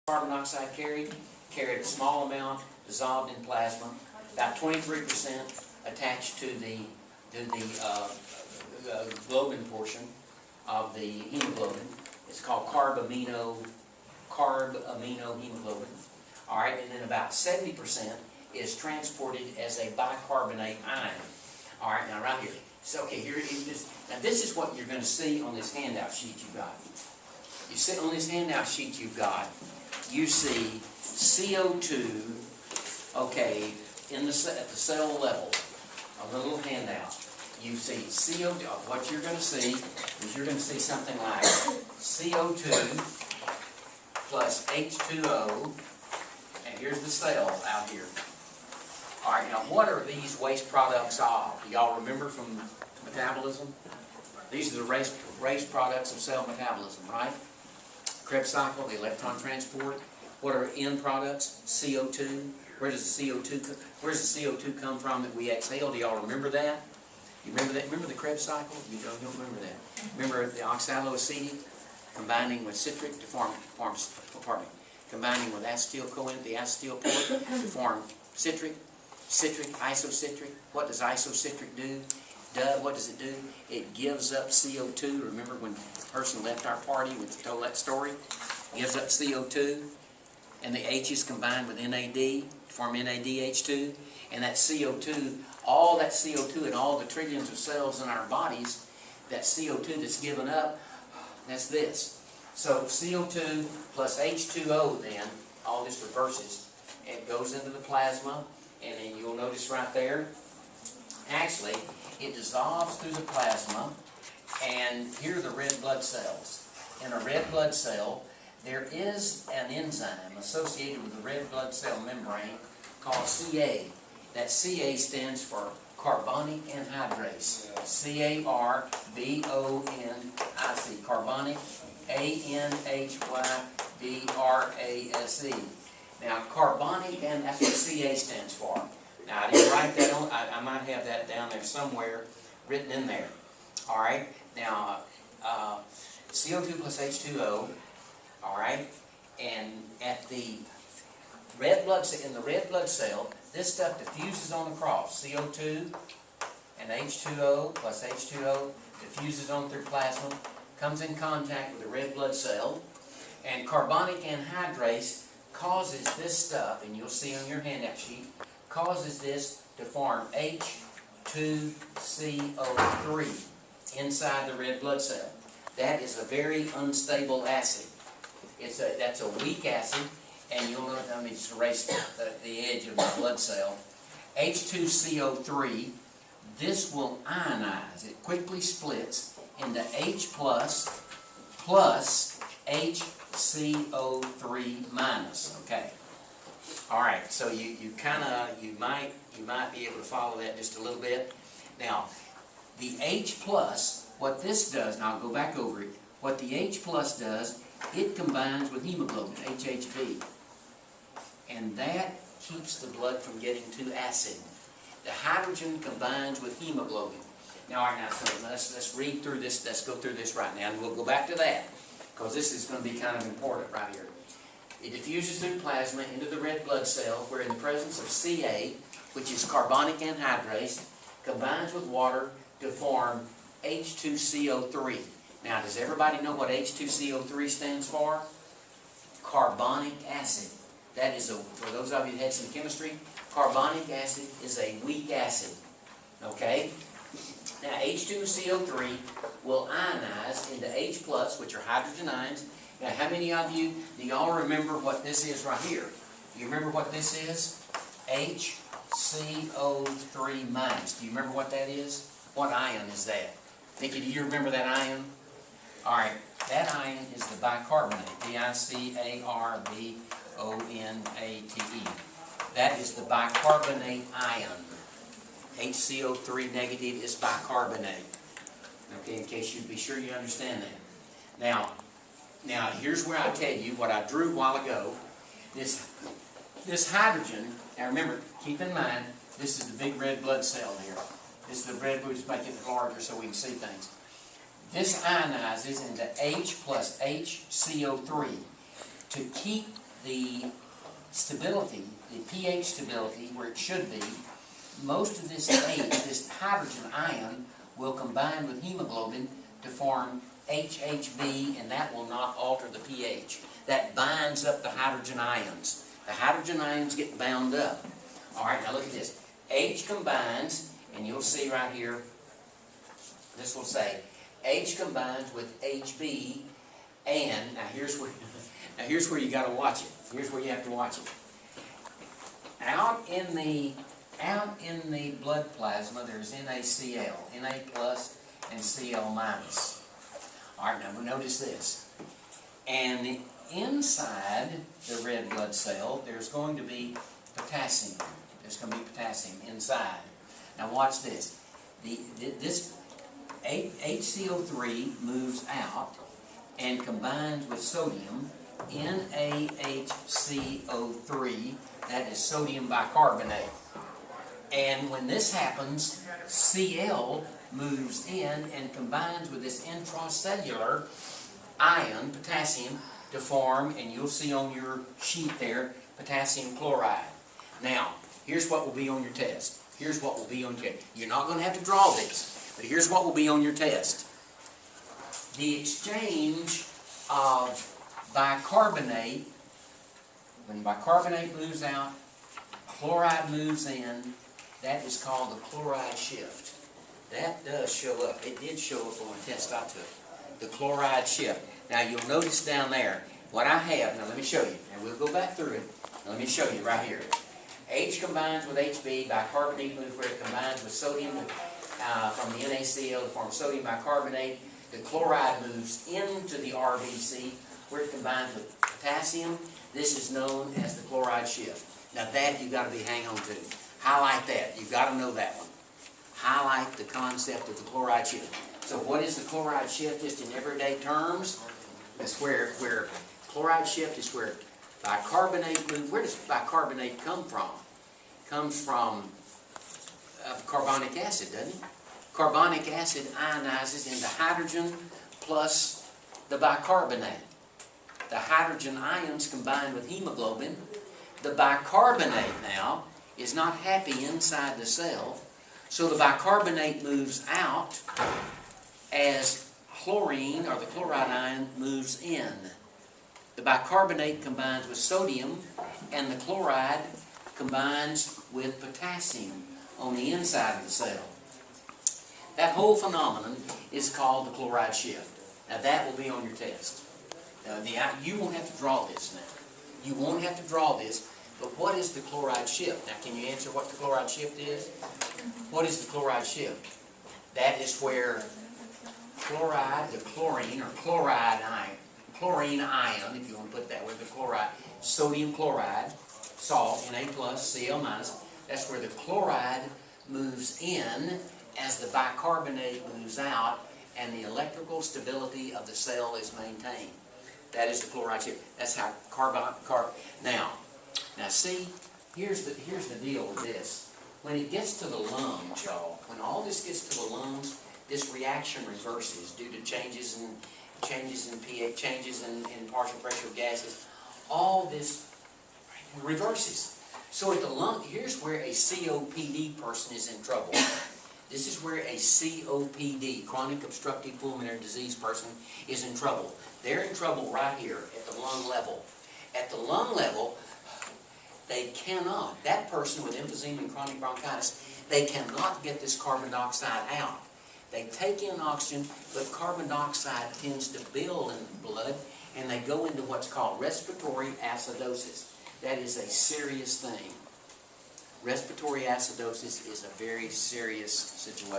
carbon dioxide carried a small amount dissolved in plasma, about 23% attached to the globin portion of the hemoglobin. It's called carb amino hemoglobin. All right, and then about 70% is transported as a bicarbonate ion. All right, now right here. So okay, here is this. Now this is what you're going to see on this handout sheet you've got. You see on this handout sheet you've got, you see CO2. Okay, at the cell level on the little handout, you see CO2. What you're going to see is you're going to see something like CO2 plus H2O, and here's the cell out here. All right, now what are these waste products of? Do y'all remember from metabolism? These are the waste products of cell metabolism, right? Krebs cycle, the electron transport. What are end products? CO2. Where does the CO2 come from that we exhale? Do y'all remember that? You remember that? Remember the Krebs cycle? You don't remember that. Remember the oxaloacetic combining with citric to form combining with acetyl-CoA, the acetyl-CoA to form citric, isocitric. What does isocitric do? What does it do? It gives up CO2. Remember when the person left our party when we told that story? Gives up CO2, and the H is combined with NAD to form NADH2, and that CO2, all that CO2 in all the trillions of cells in our bodies, that CO2 that's given up, that's this. So CO2 plus H2O then, all this reverses. It goes into the plasma, and then you'll notice right there, actually, it dissolves through the plasma, and here are the red blood cells. In a red blood cell, there is an enzyme associated with the red blood cell membrane called Ca. That Ca stands for carbonic anhydrase. C-A-R-B-O-N-I-C. Carbonic A-N-H-Y-D-R-A-S-E. Now, carbonic, and that's what Ca stands for. Now, I didn't write that on. I might have that down there somewhere, written in there. All right. Now, CO2 plus H2O. All right. And at the red blood in the red blood cell, this stuff diffuses on the cross. CO2 and H2O plus H2O diffuses on through plasma, comes in contact with the red blood cell, and carbonic anhydrase causes this stuff, and you'll see on your handout sheet, causes this to form H2CO3 inside the red blood cell. That is a very unstable acid. That's a weak acid, and you'll notice, let me just erase the edge of my blood cell. H2CO3, this will ionize. It quickly splits into H plus HCO3 minus. Okay. All right. So you might be able to follow that just a little bit. Now, the H plus, what this does, and I'll go back over it. What the H plus does, it combines with hemoglobin, HHV, and that keeps the blood from getting too acid. The hydrogen combines with hemoglobin. Now, all right, now, so let's read through this. Let's go through this right now, and we'll go back to that, because this is going to be kind of important right here. It diffuses through plasma into the red blood cell, where in the presence of Ca, which is carbonic anhydrase, combines with water to form H2CO3. Now, does everybody know what H2CO3 stands for? Carbonic acid. That is, for those of you that had some chemistry, carbonic acid is a weak acid. Okay? Now, H2CO3 will ionize into H+, which are hydrogen ions. Now, how many of you, do y'all remember what this is right here? Do you remember what this is? HCO3 minus. Do you remember what that is? What ion is that? Nikki, do you remember that ion? All right, that ion is the bicarbonate, B-I-C-A-R-B-O-N-A-T-E. That is the bicarbonate ion. HCO3 negative is bicarbonate. Okay, in case you'd be sure you understand that. Now here's where I tell you what I drew a while ago. This hydrogen, now remember, keep in mind, this is the big red blood cell here. This is the red blood, just making it larger so we can see things. This ionizes into H plus HCO3 to keep the stability, the pH stability, where it should be, most of this H, this hydrogen ion, will combine with hemoglobin to form HHB, and that will not alter the pH. That binds up the hydrogen ions. The hydrogen ions get bound up. All right, now look at this. H combines, and you'll see right here, this will say, H combines with HB, and now here's where you got to watch it. Here's where you have to watch it. Out in the blood plasma, there's NaCl, Na plus and Cl minus. All right, now notice this. And inside the red blood cell, there's going to be potassium. There's going to be potassium inside. Now watch this. This HCO3 moves out and combines with sodium, NaHCO3, that is sodium bicarbonate. And when this happens, Cl moves in and combines with this intracellular ion, potassium, to form, and you'll see on your sheet there, potassium chloride. Now, here's what will be on your test. Here's what will be on your test. You're not going to have to draw this, but here's what will be on your test. The exchange of bicarbonate, when bicarbonate moves out, chloride moves in, that is called the chloride shift. That does show up. It did show up on a test I took. The chloride shift. Now you'll notice down there, what I have, now let me show you, and we'll go back through it. Now, let me show you right here. H combines with HB, bicarbonate moves where it combines with sodium from the NaCl to form sodium bicarbonate. The chloride moves into the RBC where it combines with potassium. This is known as the chloride shift. Now that you've got to be hang on to. Highlight that. You've got to know that one. Highlight the concept of the chloride shift. So what is the chloride shift just in everyday terms? That's where chloride shift is where bicarbonate moves. Where does bicarbonate come from? It comes from carbonic acid, doesn't it? Carbonic acid ionizes into hydrogen plus the bicarbonate. The hydrogen ions combine with hemoglobin. The bicarbonate now is not happy inside the cell, so the bicarbonate moves out as chlorine, or the chloride ion, moves in. The bicarbonate combines with sodium, and the chloride combines with potassium on the inside of the cell. That whole phenomenon is called the chloride shift. Now that will be on your test. Now, you won't have to draw this now. You won't have to draw this, but what is the chloride shift? Now can you answer what the chloride shift is? What is the chloride shift? That is where chloride, the chlorine, or chlorine ion, if you want to put it that way, the chloride, sodium chloride, salt, Na plus, Cl minus, that's where the chloride moves in as the bicarbonate moves out, and the electrical stability of the cell is maintained. That is the chloride shift. That's how Now see, here's the deal with this. When it gets to the lungs, y'all, when all this gets to the lungs, this reaction reverses due to changes in pH, changes in partial pressure of gases. All this reverses. So at the lung, here's where a COPD person is in trouble. This is where a COPD, chronic obstructive pulmonary disease person, is in trouble. They're in trouble right here at the lung level. At the lung level, they cannot, that person with emphysema and chronic bronchitis, they cannot get this carbon dioxide out. They take in oxygen, but carbon dioxide tends to build in the blood, and they go into what's called respiratory acidosis. That is a serious thing. Respiratory acidosis is a very serious situation.